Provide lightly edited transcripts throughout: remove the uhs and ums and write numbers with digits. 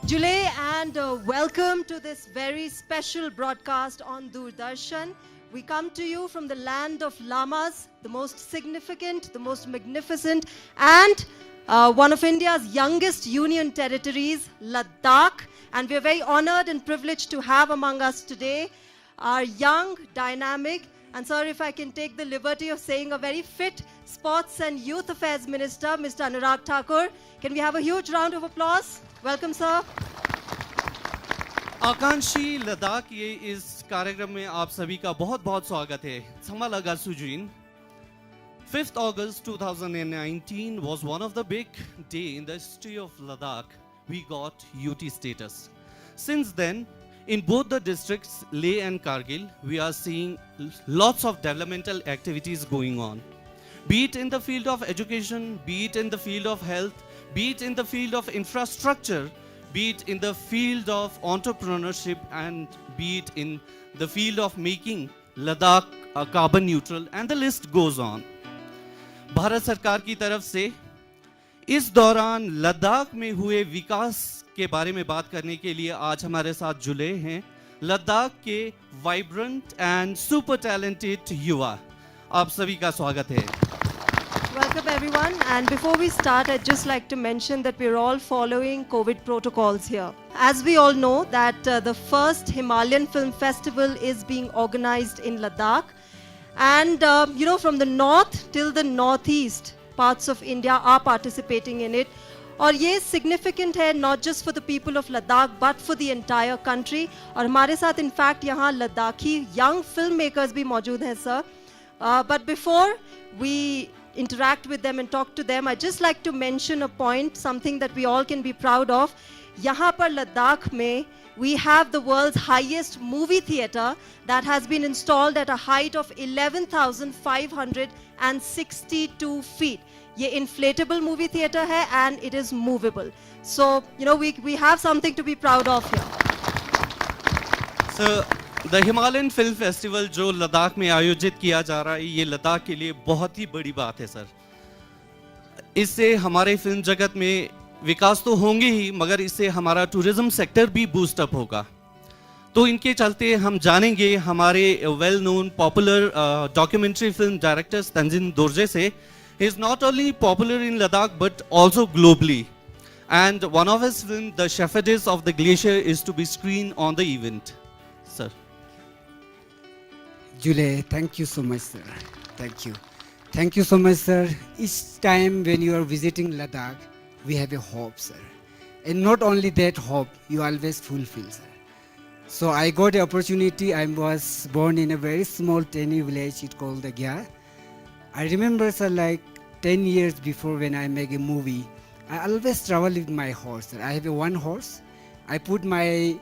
Julay, and welcome to this very special broadcast on Doordarshan. We come to you from the land of Lamas, the most significant, the most magnificent, and one of India's youngest union territories, Ladakh. And we're very honored and privileged to have among us today our young, dynamic, and sir, if I can take the liberty of saying a very fit Sports and Youth Affairs Minister, Mr. Anurag Thakur. Can we have a huge round of applause? Welcome, sir. आकांक्षी लद्दाख ये इस कार्यक्रम में आप सभी का बहुत बहुत स्वागत है. Samalaga Sujin. 5th August 2019 was one of the big day in the history of Ladakh. We got UT status. Since then, in both the districts, Leh and Kargil, we are seeing lots of developmental activities going on. Be it in the field of education, be it in the field of health, be it in the field of infrastructure, be it in the field of entrepreneurship, and be it in the field of making Ladakh carbon neutral, and the list goes on. Bharat सरकार की तरफ से इस दौरान लद्दाख में हुए विकास के बारे में बात करने के लिए आज हमारे साथ जुड़े हैं लद्दाख के वाइब्रेंट एंड सुपर टैलेंटेड युवा. आप सभी का स्वागत है. Welcome everyone, and before we start, I'd just like to mention that we're all following COVID protocols here. As we all know that the first Himalayan Film Festival is being organized in Ladakh, and from the north till the northeast parts of India are participating in it. और ये significant है not just for the people of Ladakh but for the entire country. और हमारे साथ in fact यहाँ Ladakhi young filmmakers भी मौजूद हैं sir. But before we interact with them and talk to them, I'd just like to mention a point, something that we all can be proud of. यहाँ पर लद्दाख में we have the world's highest movie theatre that has been installed at a height of 11,562 feet. ये inflatable movie theatre है and it is movable. So, we have something to be proud of here. So, the Himalayan Film Festival जो लद्दाख में आयोजित किया जा रहा है, ये लद्दाख के लिए बहुत ही बड़ी बात है सर. इससे हमारे फिल्म जगत में विकास तो होंगे ही, मगर इससे हमारा टूरिज्म सेक्टर भी बूस्ट अप होगा. तो इनके चलते हम जानेंगे हमारे well known popular documentary film director Tenzin Dorje से. He is not only popular in Ladakh but also globally. And one of his films, The Shepherdess of the Glacier, is to be screened on the event. Sir. Julay, thank you so much, sir. Thank you. Thank you so much, sir. Each time when you are visiting Ladakh, we have a hope, sir. And not only that hope, you always fulfill, sir. So I got the opportunity. I was born in a very small tiny village. It's called the Gyar. I remember, sir, like 10 years before when I make a movie, I always travel with my horse, sir. I have one horse. I put my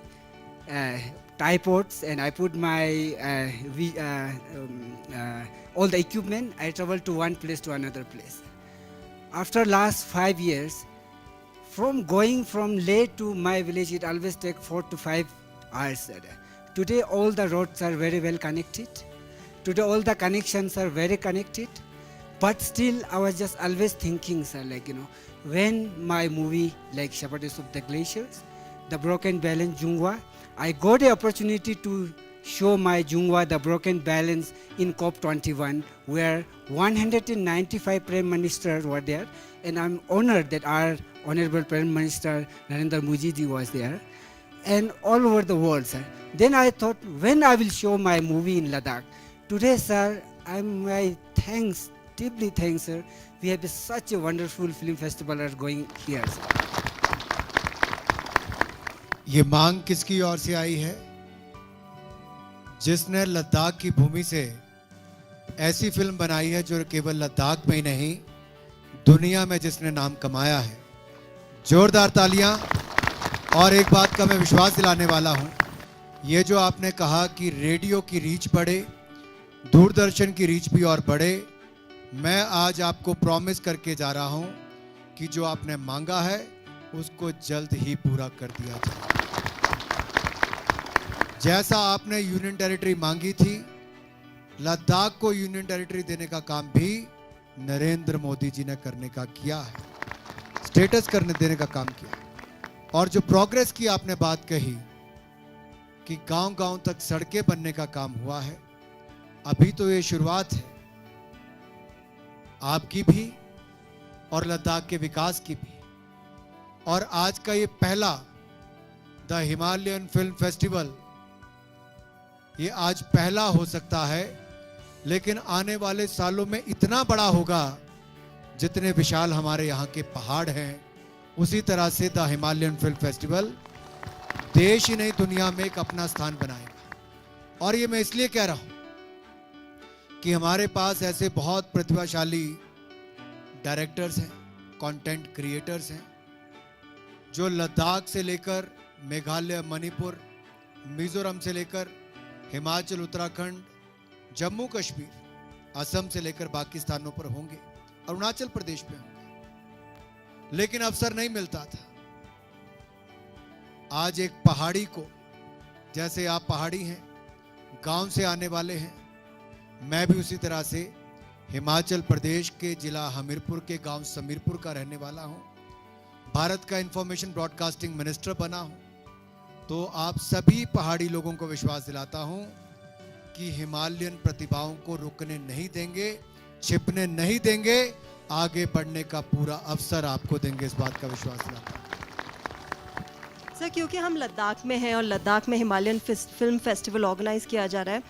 tripods and I put my all the equipment. I travel to one place to another place. After last 5 years, going from Leh to my village, it always take 4 to 5 hours, sir. Today all the roads are very well connected. Today all the connections are very connected. But still I was just always thinking, sir, when my movie like Shepherdess of the Glaciers, The Broken Balance Jungwa, I got the opportunity to show my Jungwa, The Broken Balance, in COP21, where 195 Prime Ministers were there, and I'm honored that our Honorable Prime Minister Narendra Modi ji was there, and all over the world, sir. Then I thought, when I will show my movie in Ladakh, today, sir, my thanks, deeply thanks, sir. We have such a wonderful film festival are going here, sir. ये मांग किसकी ओर से आई है? जिसने लद्दाख की भूमि से ऐसी film बनाई है जो केवल लद्दाख में ही नहीं, दुनिया में जिसने नाम कमाया है. जोरदार तालियां. और एक बात का मैं विश्वास दिलाने वाला हूं, ये जो आपने कहा कि रेडियो की रीच बढ़े, दूरदर्शन की रीच भी और बढ़े, मैं आज आपको प्रॉमिस करके जा रहा हूं कि जो आपने मांगा है उसको जल्द ही पूरा कर दिया जाए. जैसा आपने यूनियन टेरिटरी मांगी थी, लद्दाख को यूनियन टेरिटरी देने का काम भी नरेंद्र मोदी जी ने करने का किया है, स्टेटस करने देने का काम किया. और जो प्रोग्रेस की आपने बात कही कि गांव-गांव तक सड़कें बनने का काम हुआ है, अभी तो ये शुरुआत है आपकी भी और लद्दाख के विकास की भी। और आज का ये पहला द हिमालयन फिल्म फेस्टिवल, ये आज पहला हो सकता है, लेकिन आने वाले सालों में इतना बड़ा होगा जितने विशाल हमारे यहाँ के पहाड़ हैं, उसी तरह से द हिमालयन फिल्म फेस्टिवल देश ही नहीं दुनिया में एक अपना स्थान बनाएगा। और ये मैं इसलिए कह रहा हूं कि हमारे पास ऐसे बहुत प्रतिभाशाली डायरेक्टर्स हैं, कंटेंट क्रिएटर्स हैं, जो लद्दाख से लेकर मेघालय, मणिपुर, मिजोरम से लेकर हिमाचल, उत्तराखंड, जम्मू कश्मीर, असम से लेकर बाकी स्थानों पर होंगे, अरुणाचल प्रदेश में होंगे, लेकिन अवसर नहीं मिलता था। आज एक पहाड़ी को, जैसे आप पहाड़ी हैं, गांव से आने वाले हैं, मैं भी उसी तरह से हिमाचल प्रदेश के जिला हमीरपुर के गांव समीरपुर का रहने वाला हूं, भारत का इंफॉर्मेशन ब्रॉडकास्टिंग मिनिस्टर बना हूं, तो आप सभी पहाड़ी लोगों को विश्वास दिलाता हूं कि हिमालयन प्रतिभाओं को रुकने नहीं देंगे, छिपने नहीं देंगे, आगे बढ़ने का पूरा अवसर आपको देंगे, इस बात का विश्वास दिलाता हूं। सर, क्योंकि हम लद्दाख में हैं और लद्दाख में हिमालयन फिल्म फेस्टिवल ऑर्गेनाइज किया जा रहा है,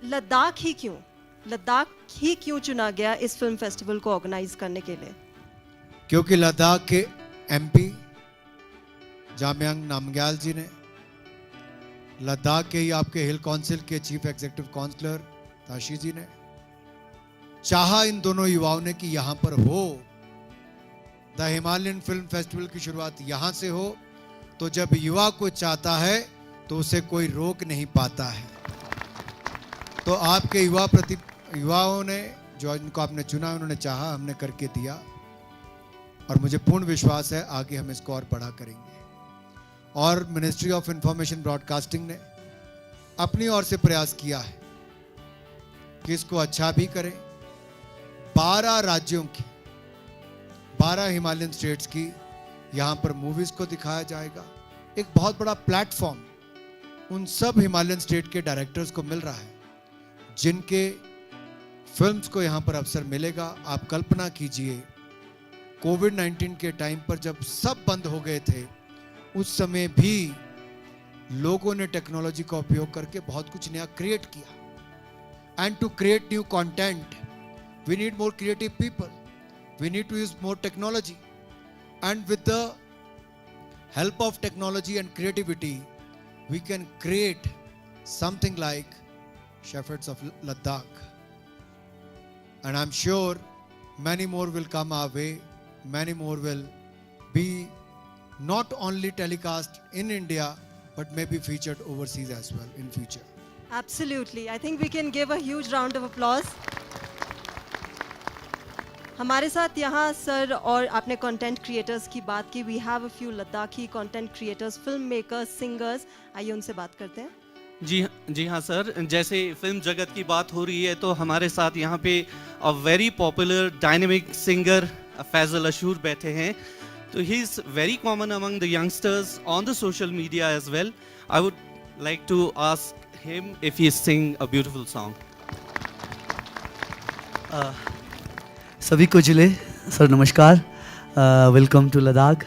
लद्दाख ही क्यों चुना गया इस फिल्म फेस्टिवल को ऑर्गेनाइज करने के लिए? क्योंकि लद्दाख के एमपी जामयांग नामग्याल जी ने, लद्दाख के ही आपके हिल काउंसिल के चीफ एग्जीक्यूटिव काउंसलर ताशी जी ने चाहा, इन दोनों युवाओं ने कि यहां पर हो, द हिमालयन फिल्म फेस्टिवल की शुरुआत यहां से हो। तो जब युवा को चाहता है तो उसे कोई रोक नहीं पाता है। तो आपके युवाओं ने, जो इनको आपने चुना, उन्होंने चाहा, हमने करके दिया, और मुझे पूर्ण विश्वास है आगे हम इसको और बड़ा करेंगे। और मिनिस्ट्री ऑफ इंफॉर्मेशन ब्रॉडकास्टिंग ने अपनी ओर से प्रयास किया है कि इसको अच्छा भी करें। 12 राज्यों की, 12 हिमालयन स्टेट्स की यहाँ पर मूवीज को दिखाया जाएगा। एक बहुत बड़ा प्लेटफॉर्म उन सब हिमालयन स्टेट के डायरेक्टर्स को मिल रहा है जिनके फिल्म्स को यहाँ पर अवसर मिलेगा। आप कल्पना कीजिए, कोविड-19 के टाइम पर जब सब बंद हो गए थे, उस समय भी लोगों ने टेक्नोलॉजी का उपयोग करके बहुत कुछ नया क्रिएट किया। And to create new content we need more creative people, we need to use more technology, and with the help of technology and creativity we can create something like Shepherds of Ladakh, and I'm sure many more will come our way, many more will be not only telecast in India but maybe featured overseas as well in future. Absolutely. I think we can give a huge round of applause. हमारे साथ यहाँ sir, और आपने content creators की बात की, we have a few Ladakhi content creators, film makers, singers, आइए उनसे बात करते हैं। जी हाँ सर, जैसे फिल्म जगत की बात हो रही है तो हमारे साथ यहाँ पे a very popular dynamic singer Faizal Ashoor बैठे हैं। तो he is very common among the youngsters on the social media as well. I would like to ask him if he sing a beautiful song. सभी को जिले सर नमस्कार, welcome to Ladakh.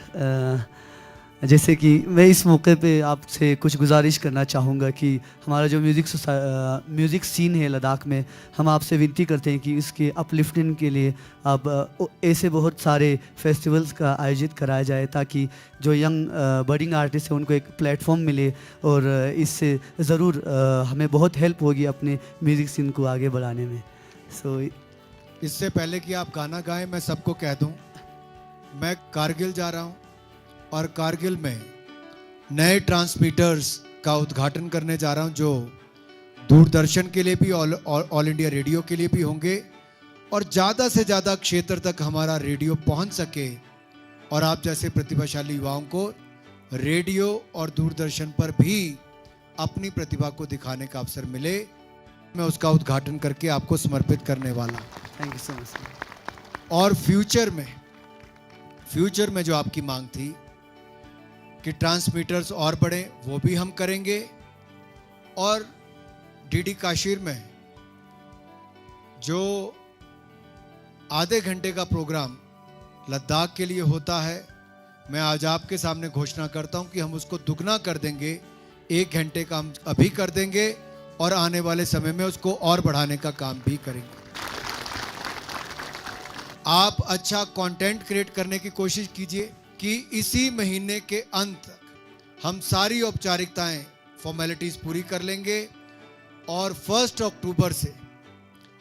जैसे कि मैं इस मौके पे आपसे कुछ गुजारिश करना चाहूँगा कि हमारा जो म्यूज़िक सीन है लद्दाख में, हम आपसे विनती करते हैं कि इसके अपलिफ्टिंग के लिए आप ऐसे बहुत सारे फेस्टिवल्स का आयोजित कराया जाए ताकि जो यंग बडिंग आर्टिस्ट हैं उनको एक प्लेटफॉर्म मिले, और इससे ज़रूर हमें बहुत हेल्प होगी अपने म्यूज़िक सीन को आगे बढ़ाने में। सो इससे पहले कि आप गाना गाएं, मैं सबको कह दूं, मैं कारगिल जा रहा हूं और कारगिल में नए ट्रांसमीटर्स का उद्घाटन करने जा रहा हूं जो दूरदर्शन के लिए भी, ऑल इंडिया रेडियो के लिए भी होंगे, और ज़्यादा से ज़्यादा क्षेत्र तक हमारा रेडियो पहुंच सके और आप जैसे प्रतिभाशाली युवाओं को रेडियो और दूरदर्शन पर भी अपनी प्रतिभा को दिखाने का अवसर मिले। मैं उसका उद्घाटन करके आपको समर्पित करने वाला। Thank you so much. और फ्यूचर में जो आपकी मांग थी कि ट्रांसमीटर्स और बढ़े, वो भी हम करेंगे। और डीडी काशीर में जो आधे घंटे का प्रोग्राम लद्दाख के लिए होता है, मैं आज आपके सामने घोषणा करता हूं कि हम उसको दुगना कर देंगे। 1 घंटे का हम अभी कर देंगे और आने वाले समय में उसको और बढ़ाने का काम भी करेंगे। आप अच्छा कंटेंट क्रिएट करने की कोशिश कीजिए कि इसी महीने के अंत तक हम सारी औपचारिकताएं, फॉर्मेलिटीज पूरी कर लेंगे और 1 अक्टूबर से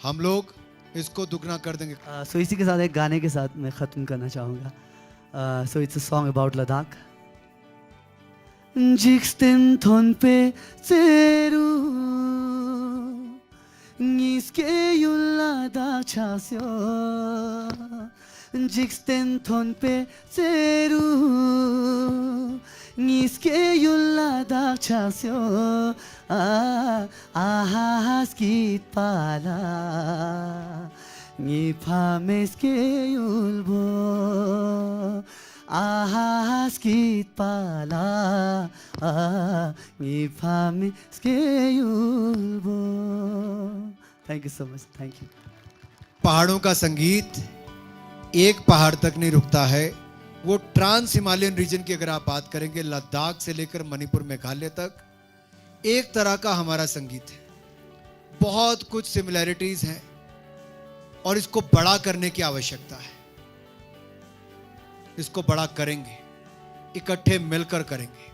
हम लोग इसको दुगना कर देंगे। सो इसी के साथ एक गाने के साथ मैं ख़त्म करना चाहूँगा। So it's a song about Ladakh. जिक्स्तेन थोन पे सेरू निस्के युल्ला दाग छास्यो जिक्स्तेन थोन पे सेरू निस्के युल्ला दाग छास्यो आहास कीत पाला निफामेस्के युल्बो ahas kit pala ifame skeyulbo। Thank you so much, thank you. पहाड़ों का संगीत एक पहाड़ तक नहीं रुकता है, वो ट्रांस हिमालयन रीजन की अगर आप बात करेंगे, लद्दाख से लेकर मणिपुर मेघालय तक एक तरह का हमारा संगीत है। बहुत कुछ सिमिलैरिटीज हैं और इसको बड़ा करने की आवश्यकता है। इसको बड़ा करेंगे, इकट्ठे मिलकर करेंगे,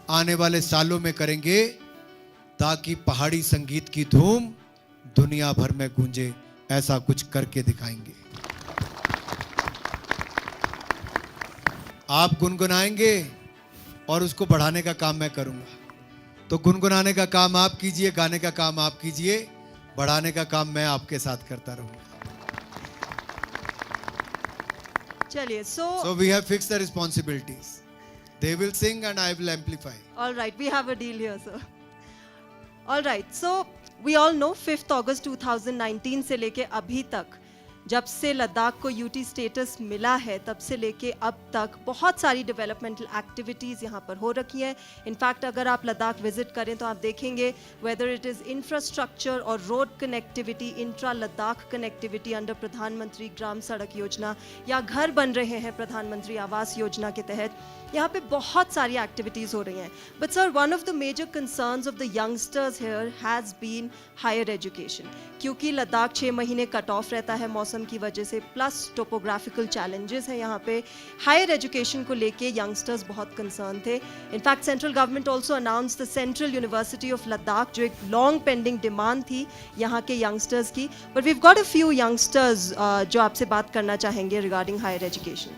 आने वाले सालों में करेंगे ताकि पहाड़ी संगीत की धूम दुनिया भर में गूंजे। ऐसा कुछ करके दिखाएंगे। आप गुनगुनाएंगे और उसको बढ़ाने का काम मैं करूंगा। तो गुनगुनाने का काम आप कीजिए, गाने का काम आप कीजिए, बढ़ाने का काम मैं आपके साथ करता रहूंगा। चलिए, So we have fixed the responsibilities. They will sing and I will amplify. all right, we have a deal here, sir. All right, so we all know 5th August 2019 से लेके अभी तक, जब से लद्दाख को यूटी स्टेटस मिला है, तब से लेके अब तक बहुत सारी डेवलपमेंटल एक्टिविटीज़ यहाँ पर हो रखी हैं। इनफैक्ट अगर आप लद्दाख विजिट करें तो आप देखेंगे वेदर इट इज़ इंफ्रास्ट्रक्चर और road connectivity, intra Ladakh connectivity under प्रधानमंत्री ग्राम सड़क योजना, या घर बन रहे हैं प्रधानमंत्री आवास योजना के तहत, यहाँ पे बहुत सारी एक्टिविटीज़ हो रही हैं। But sir, one of the major concerns of the youngsters here has been higher education, क्योंकि लद्दाख 6 महीने कट ऑफ रहता है मौसम की वजह से, प्लस टोपोग्राफिकल चैलेंजेस हैं यहाँ पे। हायर एजुकेशन को लेके यंगस्टर्स बहुत कंसर्न थे। In fact central government also announce the central university of Ladakh, जो एक लॉन्ग पेंडिंग डिमांड थी यहाँ के यंगस्टर्स की। But we've got a few youngsters जो आपसे बात करना चाहेंगे रिगार्डिंग हायर एजुकेशन।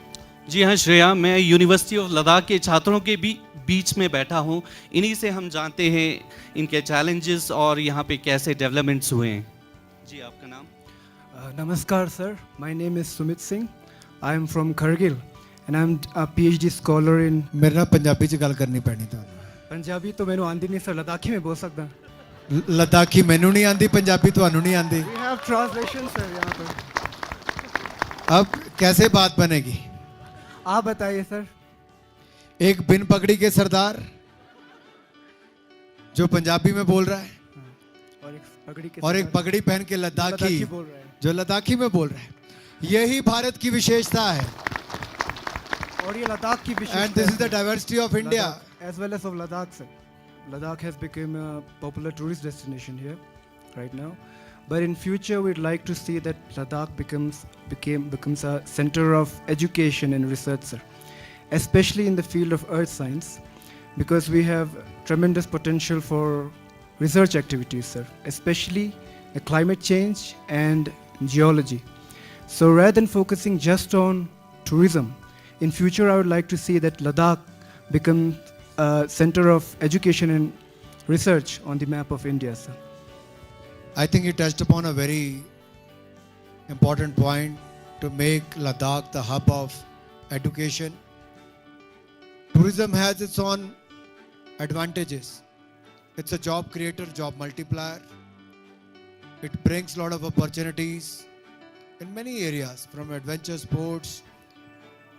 जी हाँ श्रेया, मैं यूनिवर्सिटी ऑफ लद्दाख के छात्रों के भी बीच में बैठा हूँ। इन्हीं से हम जानते हैं इनके चैलेंजेस और यहाँ पे कैसे डेवलपमेंट्स हुए हैं। जी, आपका नाम? Namaskar sir, my name is Sumit Singh. I am from Kargil and I am a PhD scholar in मेरे ना पंजाबी च गल करनी पैनी तो पंजाबी तो मैंने आंदी नहीं सर, लद्दाखी में बोल सकता। लद्दाखी मैनू नहीं आंदी, पंजाबी ਤੁਹਾਨੂੰ नहीं आंदी। We have translation sir यहाँ पर। अब कैसे बात बनेगी? आप बताइए सर। एक बिन पगड़ी के सरदार जो पंजाबी में बोल रहा है और एक पगड़ी पहन के लद्दाखी बोल रहा है, जो लद्दाखी में बोल रहा है। यही भारत की विशेषता है। और ये लद्दाख की विशेषता and this is the diversity of India as well as of Ladakh sir. Ladakh has become a popular tourist destination here right now, but in future we'd like to see that Ladakh becomes a center of education and research sir, especially in the field of earth science, because we have tremendous potential for research activities sir, especially the climate change and geology. So rather than focusing just on tourism, in future I would like to see that Ladakh becomes a center of education and research on the map of India sir. I think you touched upon a very important point to make Ladakh the hub of education. Tourism has its own advantages. It's a job creator, job multiplier. It brings a lot of opportunities in many areas, from adventure sports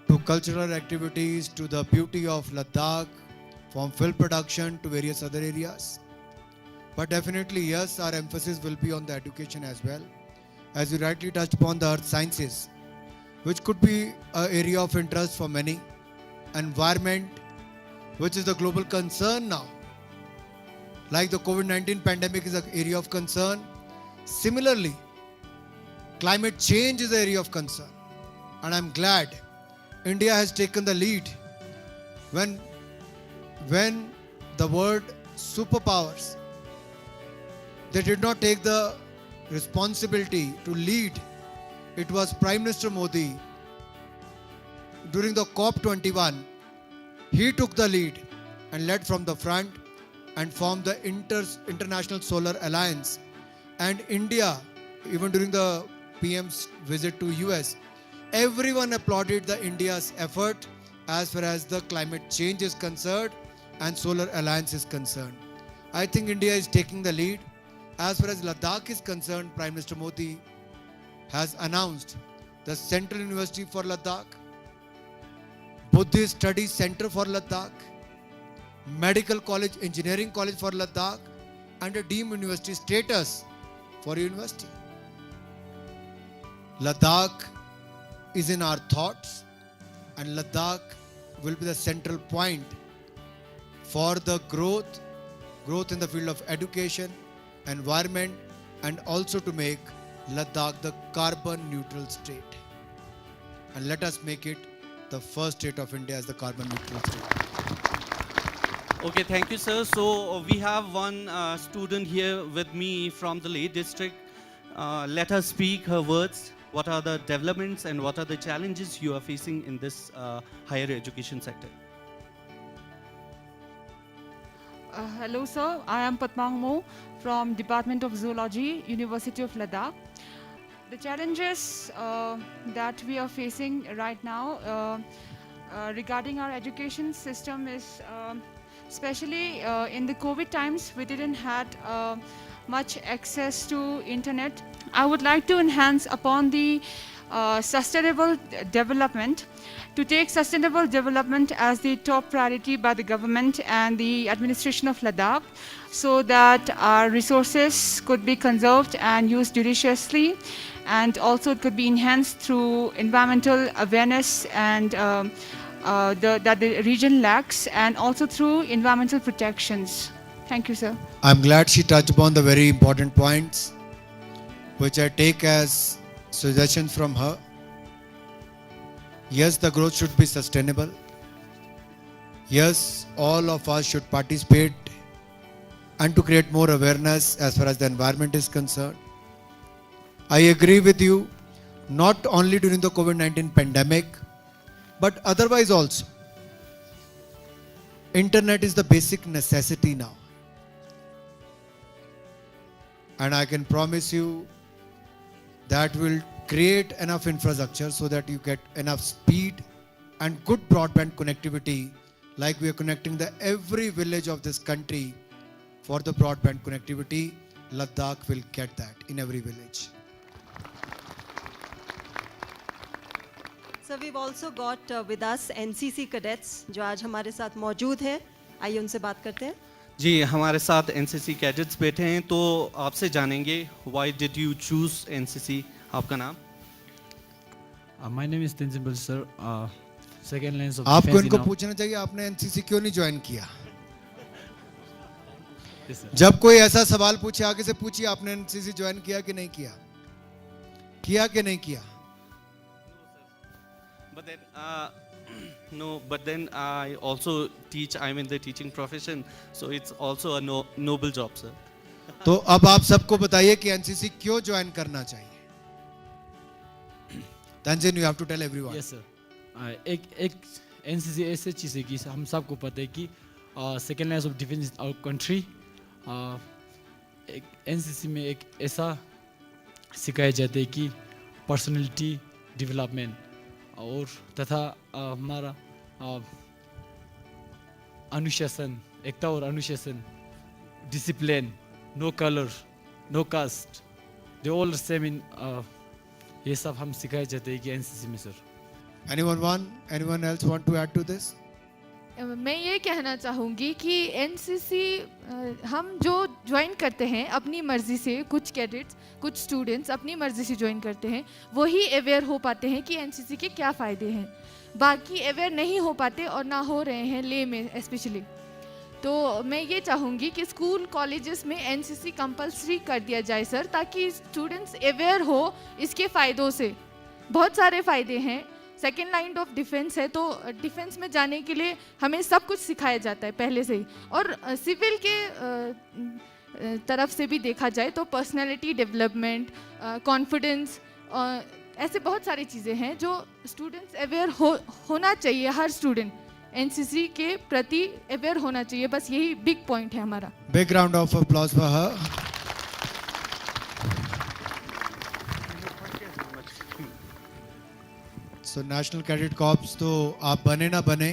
to cultural activities, to the beauty of Ladakh, from film production to various other areas. But definitely, yes, our emphasis will be on the education as well. As you rightly touched upon the earth sciences, which could be an area of interest for many. Environment, which is the global concern now. Like the COVID-19 pandemic is an area of concern. Similarly, climate change is an area of concern. And I'm glad India has taken the lead. When the word superpowers, they did not take the responsibility to lead. It was Prime Minister Modi during the COP21. He took the lead and led from the front and formed the International Solar Alliance. And India, even during the PM's visit to US, everyone applauded the India's effort as far as the climate change is concerned and Solar Alliance is concerned. I think India is taking the lead. As far as Ladakh is concerned, Prime Minister Modi has announced the Central University for Ladakh, Buddhist Studies Center for Ladakh, Medical College, Engineering College for Ladakh, and a deemed university status for university. Ladakh is in our thoughts, and Ladakh will be the central point for the growth in the field of education, environment, and also to make Ladakh the carbon neutral state. And let us make it the first state of India as the carbon neutral state. Okay, thank you, sir. So we have one student here with me from the Leh district. Let her speak her words. What are the developments and what are the challenges you are facing in this higher education sector? Hello, sir. I am Patmang Mo from Department of Zoology, University of Ladakh. The challenges that we are facing right now regarding our education system is especially in the COVID times, we didn't had much access to internet. I would like to enhance upon the sustainable development, to take sustainable development as the top priority by the government and the administration of Ladakh, so that our resources could be conserved and used judiciously, and also it could be enhanced through environmental awareness and that the region lacks, and also through environmental protections. Thank you, sir. I'm glad she touched upon the very important points, which I take as suggestions from her. Yes, the growth should be sustainable. Yes, all of us should participate and to create more awareness as far as the environment is concerned. I agree with you, not only during the COVID-19 pandemic, but otherwise also. Internet is the basic necessity now. And I can promise you that will create enough infrastructure so that you get enough speed and good broadband connectivity, like we are connecting the every village of this country for the broadband connectivity. Ladakh will get that in every village. So we've also got with us NCC cadets जो आज हमारे साथ मौजूद हैं. आइए उनसे बात करते हैं. जी, हमारे साथ एनसीसी कैडेट्स बैठे हैं, तो आपसे जानेंगे why did you choose NCC. आपका नाम? My name is Tenzin Bal sir. Second lens of आपको defense इनको in our- पूछना चाहिए आपने एनसीसी क्यों नहीं ज्वाइन किया. Yes, sir. जब कोई ऐसा सवाल पूछे आगे से पूछिए आपने एनसीसी ज्वाइन किया कि नहीं किया, किया कि नहीं किया. But then, no, but then I also teach. I'm in the teaching profession, so it's also a noble job, sir. तो अब आप सबको बताइए कि एनसीसी क्यों ज्वाइन करना चाहिए. Tanzin, you have to tell everyone. Yes sir. एक NCC ऐसे चीज़ है कि हम सबको पता है कि second line of defence in our country. एक NCC में एक ऐसा सिखाया जाता है कि पर्सनैलिटी डेवलपमेंट और तथा हमारा अनुशासन, एकता और अनुशासन, discipline, no colour, no caste, they all same in, ये सब हम सिखाए जाते हैं कि एनसीसी में sir. Anyone else want to add to this? मैं ये कहना चाहूँगी कि एनसीसी हम जो ज्वाइन करते हैं अपनी मर्ज़ी से, कुछ कैडेट्स कुछ स्टूडेंट्स अपनी मर्ज़ी से ज्वाइन करते हैं, वही अवेयर हो पाते हैं कि एनसीसी के क्या फ़ायदे हैं। बाकी अवेयर नहीं हो पाते और ना हो रहे हैं ले में स्पेशली। तो मैं ये चाहूँगी कि स्कूल कॉलेजेस में एनसीसी कंपलसरी कर दिया जाए सर, ताकि स्टूडेंट्स अवेयर हो इसके फ़ायदों से। बहुत सारे फ़ायदे हैं। सेकेंड लाइन ऑफ डिफेंस है, तो डिफेंस में जाने के लिए हमें सब कुछ सिखाया जाता है पहले से ही। और सिविल के तरफ से भी देखा जाए तो पर्सनालिटी डेवलपमेंट, कॉन्फिडेंस, ऐसे बहुत सारी चीज़ें हैं जो स्टूडेंट्स अवेयर होना चाहिए। हर स्टूडेंट एनसीसी के प्रति अवेयर होना चाहिए, बस यही बिग पॉइंट है हमारा। Big round of applause for her. So national cadet corps तो आप बने ना बने,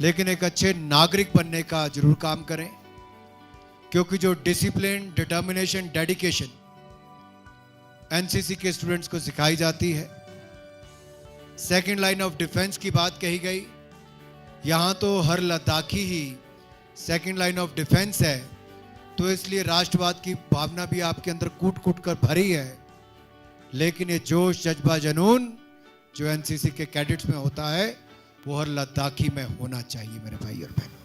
लेकिन एक अच्छे नागरिक बनने का जरूर काम करें, क्योंकि जो डिसिप्लिन, डिटर्मिनेशन, डेडिकेशन एनसीसी के स्टूडेंट्स को सिखाई जाती है। सेकंड लाइन ऑफ डिफेंस की बात कही गई, यहाँ तो हर लद्दाखी ही सेकंड लाइन ऑफ डिफेंस है, तो इसलिए राष्ट्रवाद की भावना भी आपके अंदर कूट कूट कर भरी है। लेकिन ये जोश, जज्बा, जुनून जो एनसीसी के कैडेट्स में होता है वो हर लद्दाखी में होना चाहिए मेरे भाई और बहनों।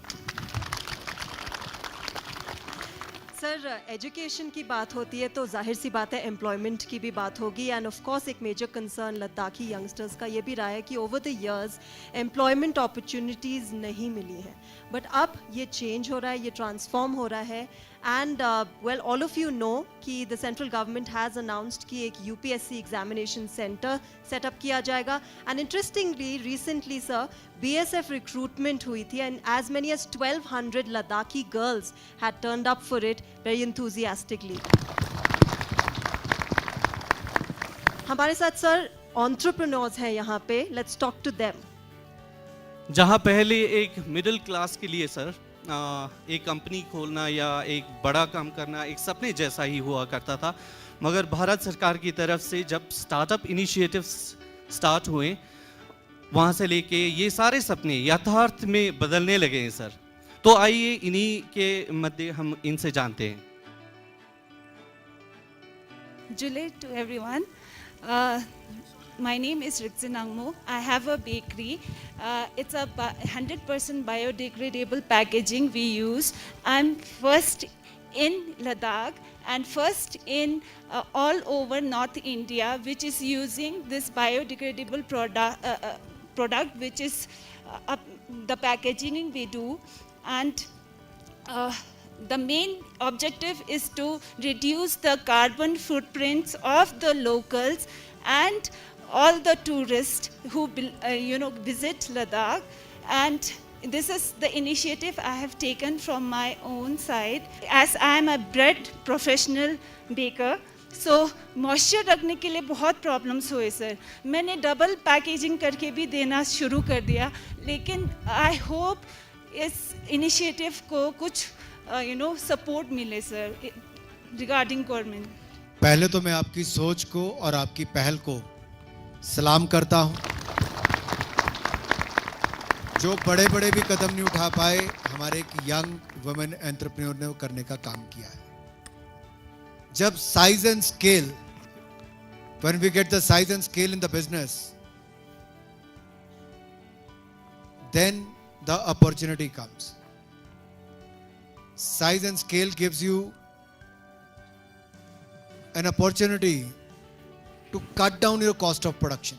सर, एजुकेशन की बात होती है तो जाहिर सी बात है एम्प्लॉयमेंट की भी बात होगी। एंड ऑफ कोर्स एक मेजर कंसर्न लद्दाखी यंगस्टर्स का ये भी रहा है कि over the years employment opportunities नहीं मिली हैं। बट अब ये चेंज हो रहा है, ये ट्रांसफॉर्म हो रहा है। And well, all of you know कि the central government has announced कि एक यूपीएससी एग्जामिनेशन सेंटर सेटअप किया जाएगा। And interestingly recently sir BSF recruitment हुई थी, and as many as 1200 Ladakhi girls had turned up for it very enthusiastically. हमारे साथ sir entrepreneurs हैं यहाँ पे, लेट्स टॉक टू देम। जहाँ पहले एक मिडिल क्लास के लिए सर एक कंपनी खोलना या एक बड़ा काम करना एक सपने जैसा ही हुआ करता था, मगर भारत सरकार की तरफ से जब स्टार्टअप इनिशिएटिव्स स्टार्ट हुए, वहाँ से लेके ये सारे सपने यथार्थ में बदलने लगे हैं सर। तो आइए इन्हीं के मध्य हम इनसे जानते हैं। July to everyone. My name is Rixin Angmo. I have a bakery. It's a 100% biodegradable packaging we use. I'm first in Ladakh and first in all over North India, which is using this biodegradable product, which is the packaging we do. And the main objective is to reduce the carbon footprints of the locals and all the tourists who visit Ladakh. And this is the initiative I have taken from my own side, as I am a bread professional baker. So moisture रखने के लिए बहुत problems हुए sir. मैंने double packaging करके भी देना शुरू कर दिया, लेकिन आई होप इस इनिशिएटिव को कुछ सपोर्ट मिले सर रिगार्डिंग गवर्नमेंट। पहले तो मैं आपकी सोच को और आपकी पहल को सलाम करता हूं। जो बड़े बड़े भी कदम नहीं उठा पाए, हमारे एक यंग वुमेन एंटरप्रेन्योर ने वो करने का काम किया है। जब size and scale, when we get the size and scale in the business, then the opportunity comes. Size and scale gives you an opportunity to cut down your cost of production.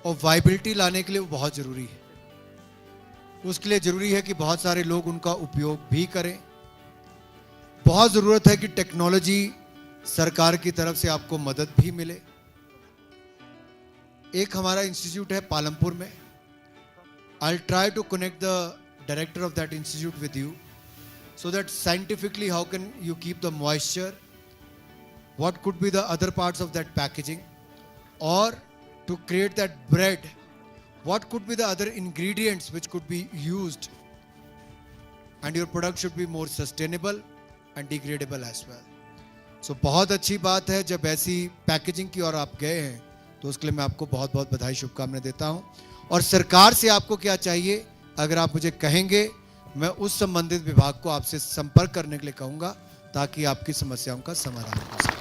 और viability लाने के लिए वो बहुत जरूरी है। उसके लिए जरूरी है कि बहुत सारे लोग उनका उपयोग भी करें। बहुत जरूरत है कि टेक्नोलॉजी सरकार की तरफ से आपको मदद भी मिले। एक हमारा इंस्टीट्यूट है पालमपुर में। I'll try to connect the director of that institute with you, so that scientifically how can you keep the moisture, what could be the other parts of that packaging, or to create that bread, what could be the other ingredients which could be used, and your product should be more sustainable and degradable as well. So बहुत अच्छी बात है जब ऐसी packaging की ओर आप गए हैं, तो उसके लिए मैं आपको बहुत बहुत बधाई शुभकामनाएं देता हूं। और सरकार से आपको क्या चाहिए, अगर आप मुझे कहेंगे, मैं उस संबंधित विभाग को आपसे संपर्क करने के लिए कहूंगा ताकि आपकी समस्याओं का समाधान हो सके।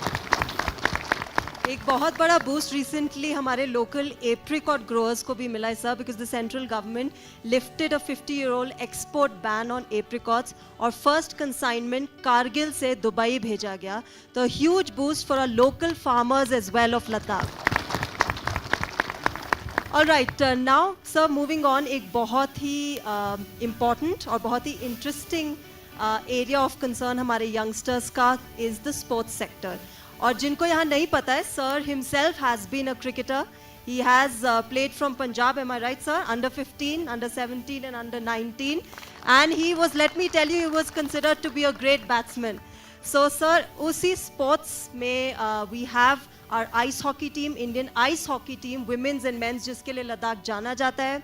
एक बहुत बड़ा बूस्ट रिसेंटली हमारे लोकल एप्रिकॉट ग्रोअर्स को भी मिला है sir, because the central government lifted a 50-year-old export ban on apricots और फर्स्ट कंसाइनमेंट कारगिल से दुबई भेजा गया, तो huge boost for our local farmers as well of Ladakh. Alright, now sir moving on, एक बहुत ही इम्पॉर्टेंट और बहुत ही इंटरेस्टिंग एरिया ऑफ कंसर्न हमारे यंगस्टर्स का इज़ द स्पोर्ट्स सेक्टर। और जिनको यहाँ नहीं पता है, sir himself has been a cricketer. He has played from Punjab, am I right sir, under 15, under 17 and under 19, and he was, let me tell you, he was considered to be a great batsman. So sir उसी sports में we have our ice hockey team, Indian ice hockey team, women's and men's, जिसके लिए लद्दाख जाना जाता है।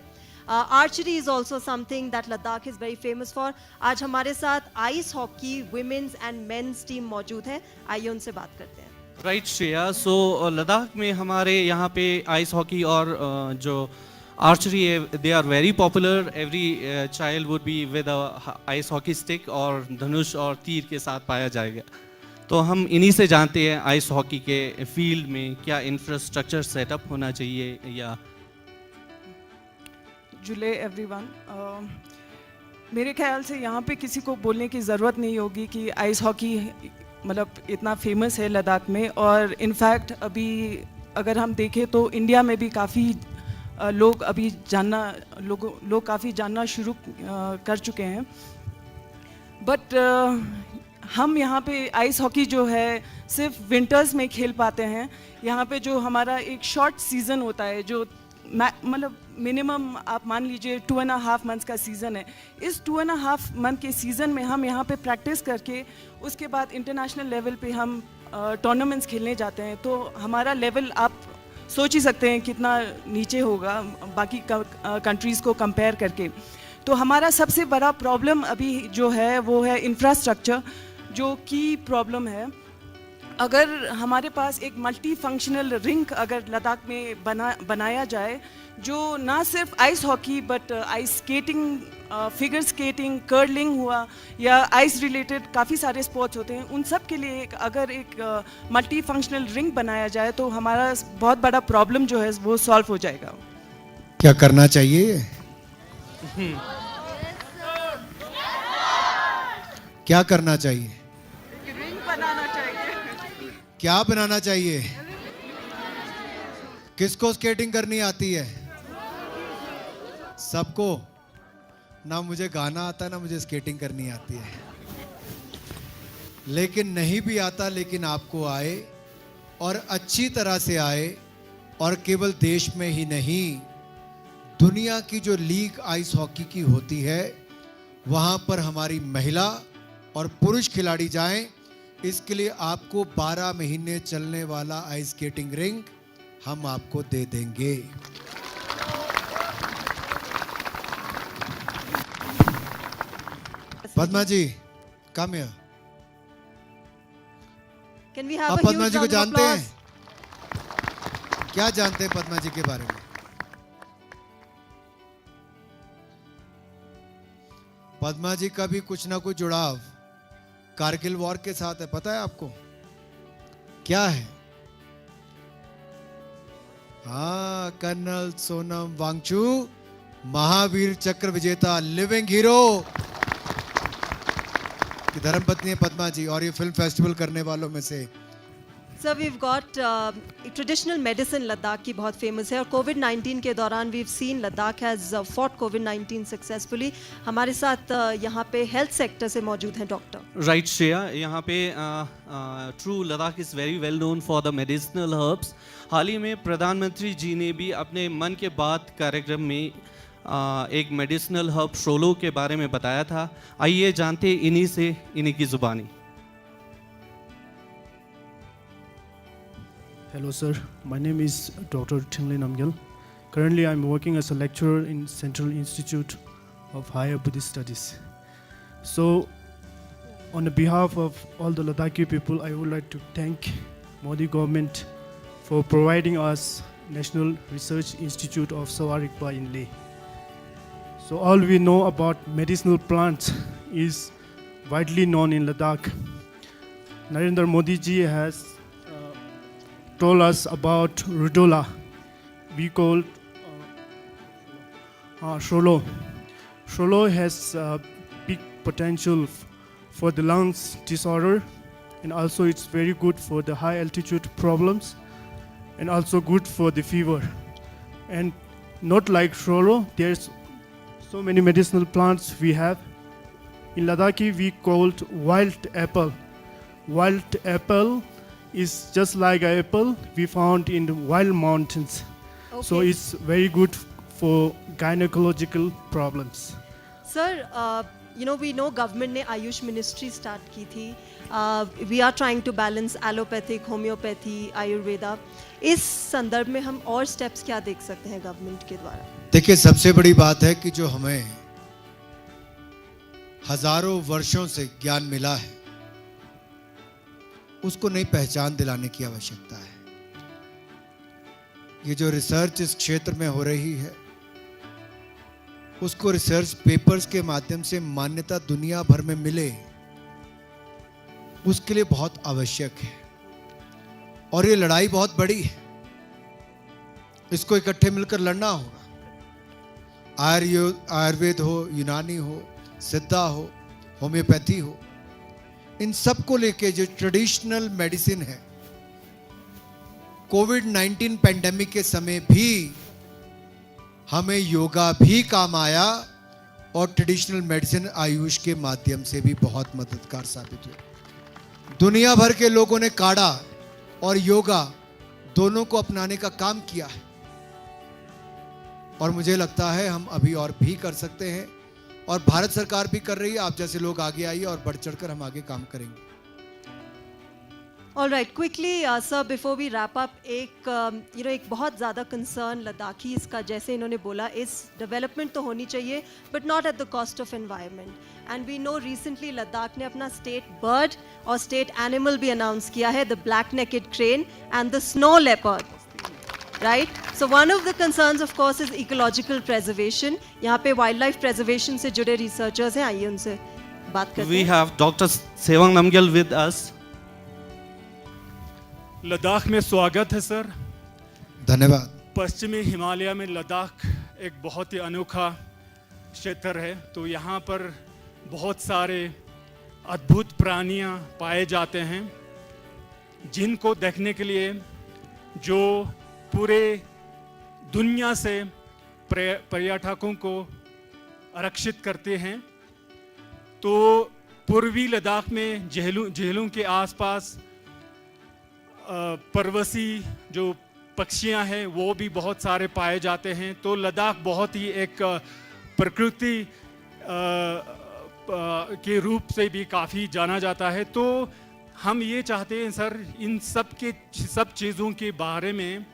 Archery is also something that Ladakh is very famous for. आज हमारे साथ ice hockey women's and men's team मौजूद है, आइए उनसे बात करते हैं। राइट श्रेया, सो लद्दाख में हमारे यहाँ पे आइस हॉकी और जो आर्चरी है, they are very popular. Every child would be with a ice hockey stick और धनुष और तीर के साथ पाया जाएगा। तो हम इन्हीं से जानते हैं आइस हॉकी के फील्ड में क्या इंफ्रास्ट्रक्चर सेटअप होना चाहिए या। जुले एवरीवन, मेरे ख्याल से यहाँ पे किसी को बोलने की ज़रूरत नहीं होगी कि आइस हॉकी मतलब इतना फेमस है लद्दाख में। और इनफैक्ट अभी अगर हम देखें तो इंडिया में भी काफ़ी लोग अभी लोग काफ़ी जानना शुरू कर चुके हैं। बट हम यहाँ पे आइस हॉकी जो है सिर्फ विंटर्स में खेल पाते हैं। यहाँ पे जो हमारा एक शॉर्ट सीज़न होता है, जो मतलब मिनिमम आप मान लीजिए 2.5 मंथ्स का सीज़न है। इस 2.5 मंथ के सीज़न में हम यहाँ पे प्रैक्टिस करके उसके बाद इंटरनेशनल लेवल पे हम टूर्नामेंट्स खेलने जाते हैं। तो हमारा लेवल आप सोच ही सकते हैं कितना नीचे होगा बाकी कंट्रीज़ को कंपेयर करके। तो हमारा सबसे बड़ा प्रॉब्लम अभी जो है वो है इंफ्रास्ट्रक्चर, जो की प्रॉब्लम है। अगर हमारे पास एक मल्टी फंक्शनल रिंक अगर लद्दाख में बनाया जाए, जो ना सिर्फ ice hockey but ice skating, figure skating, curling हुआ या आइस रिलेटेड काफ़ी सारे स्पोर्ट्स होते हैं, उन सब के लिए अगर एक मल्टी फंक्शनल रिंक बनाया जाए तो हमारा बहुत बड़ा प्रॉब्लम जो है वो सॉल्व हो जाएगा। क्या करना चाहिए? क्या करना चाहिए? रिंग बनाना चाहिए। क्या बनाना चाहिए? किसको स्केटिंग करनी आती है? सबको। ना मुझे गाना आता, ना मुझे स्केटिंग करनी आती है, लेकिन नहीं भी आता, लेकिन आपको आए और अच्छी तरह से आए। और केवल देश में ही नहीं, दुनिया की जो लीग आइस हॉकी की होती है वहां पर हमारी महिला और पुरुष खिलाड़ी जाएं। इसके लिए आपको 12 महीने चलने वाला आइस स्केटिंग रिंग हम आपको दे देंगे। Padma ji, come here. Can we have आप a पद्मा huge जी को round of जानते हैं? applause? क्या जानते हैं पद्मा जी के बारे में? पद्मा जी का भी कुछ ना कुछ जुड़ाव कारगिल वॉर के साथ है, पता है आपको? क्या है? हाँ, कर्नल सोनम वांगचू, महावीर चक्र विजेता, लिविंग हीरो की धर्मपत्नी है पद्मा जी, और ये फिल्म फेस्टिवल करने वालों में से। Sir, we've got traditional medicine Ladakh की बहुत फेमस है, और कोविड-19 के दौरान we've seen Ladakh has fought covid successfully. हमारे साथ यहाँ पे हेल्थ सेक्टर से मौजूद हैं डॉक्टर। राइट श्रेया, यहाँ पे true Ladakh is very well known for the medicinal herbs. हाल ही में प्रधानमंत्री जी ने भी अपने मन के बात कार्यक्रम में एक मेडिसिनल हर्ब शोलो के बारे में बताया था। आइए जानते इन्हीं से, इन्हीं की ज़ुबानी। Hello sir, my name is Dr. Tingli Namgyal. Currently I'm working as a lecturer in Central Institute of Higher Buddhist Studies. So on the behalf of all the Ladakhi people, I would like to thank Modi government for providing us National Research Institute of Sawarikpa in Leh. So all we know about medicinal plants is widely known in Ladakh. Narendra Modi ji has told us about rudola. We call Sholo. Sholo has big potential for the lungs disorder, and also it's very good for the high altitude problems, and also good for the fever. And not like Sholo, there's so many medicinal plants we have. In Ladakhi we called wild apple. Wild apple is just like an apple we found in the wild mountains. So Okay. it's very good for gynecological problems. Sir, we know government ने Ayush ministry start की थी. We are trying to balance allopathic, homeopathy, Ayurveda. इस संदर्भ में हम और steps क्या देख सकते हैं गवर्नमेंट के द्वारा? देखिए, सबसे बड़ी बात है कि जो हमें हजारों वर्षों से ज्ञान मिला है, उसको नई पहचान दिलाने की आवश्यकता है. ये जो रिसर्च इस क्षेत्र में हो रही है, उसको रिसर्च पेपर्स के माध्यम से मान्यता दुनिया भर में मिले, उसके लिए बहुत आवश्यक है. और ये लड़ाई बहुत बड़ी है, इसको इकट्ठे मिलकर लड़ना होगा. आयुर्वेद हो, यूनानी हो, सिद्धा हो, होम्योपैथी हो, इन सब को लेके जो ट्रेडिशनल मेडिसिन है, कोविड-19 पेंडेमिक के समय भी हमें योगा भी काम आया और ट्रेडिशनल मेडिसिन आयुष के माध्यम से भी बहुत मददगार साबित हुई. दुनिया भर के लोगों ने काढ़ा और योगा दोनों को अपनाने का काम किया है, और मुझे लगता है हम अभी और भी कर सकते हैं, और भारत सरकार भी कर रही है. आप जैसे लोग आगे आइए और बढ़ चढ़कर हम आगे काम करेंगे. All right, quickly, sir, before we wrap up, एक बहुत ज़्यादा कंसर्न लद्दाखीज़ का, जैसे इन्होंने बोला, इस डेवलपमेंट तो होनी चाहिए but not at the cost of environment. And we know recently Ladakh ने अपना स्टेट बर्ड और स्टेट एनिमल भी अनाउंस किया है, the black necked crane and the snow leopard. Right? So one of the concerns, of course, is ecological preservation. यहाँ पे wildlife preservation से जुड़े researchers हैं, आइए उनसे बात करते We हैं. have Dr. Sevang Namgyal with us. Ladakh में स्वागत है सर. धन्यवाद. पश्चिमी हिमालय में लद्दाख एक बहुत ही अनोखा क्षेत्र है. तो यहाँ पर बहुत सारे अद्भुत प्राणियाँ पाए जाते हैं, जिनको देखने के लिए जो पूरे दुनिया से पर्यटकों को आकर्षित करते हैं. तो पूर्वी लद्दाख में झीलों के आसपास पर्वसी जो पक्षियां हैं वो भी बहुत सारे पाए जाते हैं. तो लद्दाख बहुत ही एक प्रकृति के रूप से भी काफ़ी जाना जाता है. तो हम ये चाहते हैं सर, इन सब चीज़ों के बारे में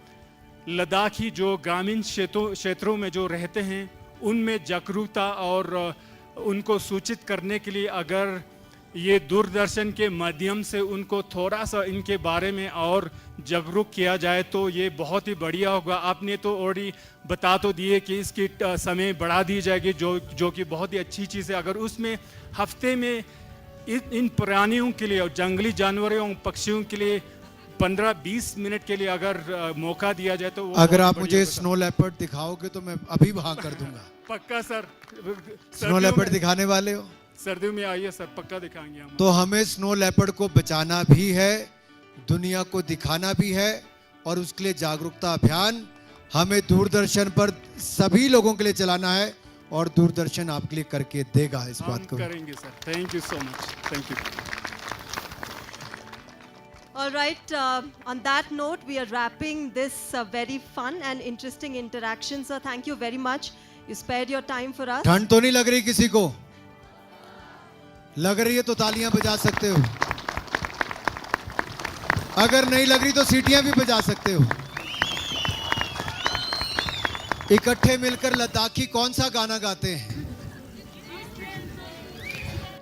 लद्दाखी जो ग्रामीण क्षेत्रों में जो रहते हैं उनमें जागरूकता और उनको सूचित करने के लिए अगर ये दूरदर्शन के माध्यम से उनको थोड़ा सा इनके बारे में और जागरूक किया जाए तो ये बहुत ही बढ़िया होगा. आपने तो ऑलरेडी बता तो दिए कि इसकी समय बढ़ा दी जाएगी, जो कि बहुत ही अच्छी चीज़ है. अगर उसमें हफ्ते में इन प्राणियों के लिए और जंगली जानवरों पक्षियों के लिए 15-20 मिनट के लिए अगर मौका दिया जाए तो अगर आप मुझे स्नो लेपर्ड दिखाओगे तो मैं अभी वहां कर दूंगा. पक्का सर. स्नो लेपर्ड दिखाने वाले हो? सर्दियों में आइए सर, पक्का दिखाएंगे हम. तो हमें स्नो लेपर्ड को बचाना भी है, दुनिया को दिखाना भी है, और उसके लिए जागरूकता अभियान हमें दूरदर्शन पर सभी लोगों के लिए चलाना है, और दूरदर्शन आपके लिए करके देगा इस बात को. करेंगे sir. Thank you so much. Thank you. All right, on that note, we are wrapping this very fun and interesting interaction. Sir, thank you very much. You spared your time for us. ठंड तो नहीं लग रही किसी को? लग रही है तो तालियां बजा सकते हो. अगर नहीं लग रही तो सीटियां भी बजा सकते हो. इकट्ठे मिलकर लद्दाखी कौन सा गाना गाते हैं?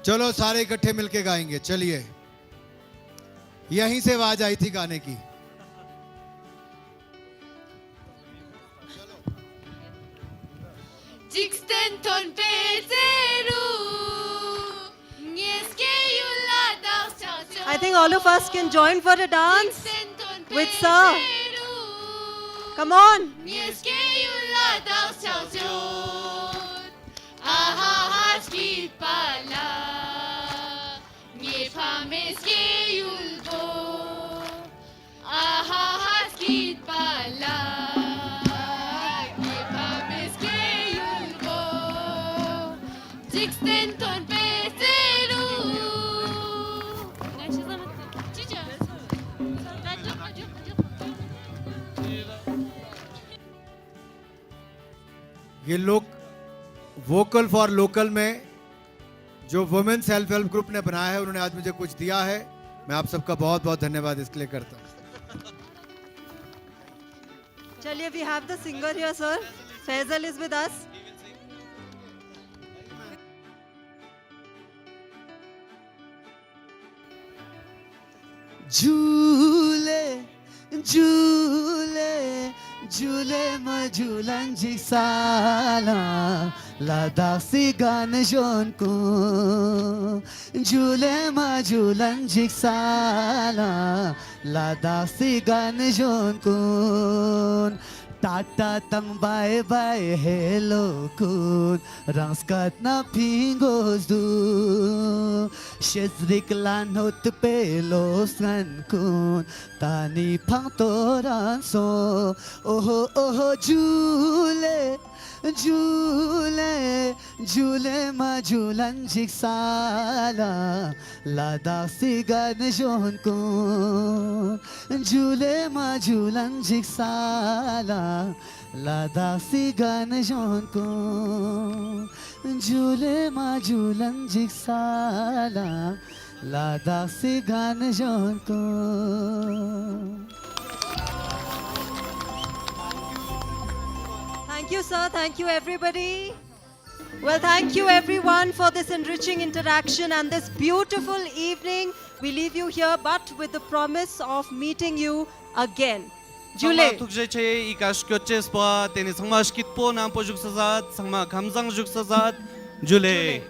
चलो सारे इकट्ठे मिलके गाएंगे. चलिए, यहीं से आवाज आई थी गाने की. Jixten ton Peteru. I think all of us can join for a dance with Sir. Come on. ये लोग वोकल फॉर लोकल में जो वुमेन सेल्फ हेल्प ग्रुप ने बनाया है, उन्होंने आज मुझे कुछ दिया है। मैं आप सबका बहुत बहुत धन्यवाद इसके लिए करता हूँ। चलिए, we have the singer here, sir. Faisal is with us. झूले झूले झूले मझूलन जिसाला लादा सी गान जोन को झूले मझूलन जिसाला लादा सी गान जोन को टाटा तंग bye bye hello kun rangskat na pingos du shezrik lan hot pelos ngan kun tani phang toran so oh oh jule झूले झूले मा झूलन जिक्साला लादा सी गान जोन को झूले मा झूलन जिक्साला लादा सी गान जोन को झूले मा झूलन जिक्साला लादा सी गान जोन को Thank you, sir. Thank you, everybody. Well, thank you, everyone, for this enriching interaction and this beautiful evening. We leave you here, but with the promise of meeting you again. Jule. tukjeche ikash kyoches pa teni sangma shkitpo nam po juksazat sangma khamzang juksazat Jule.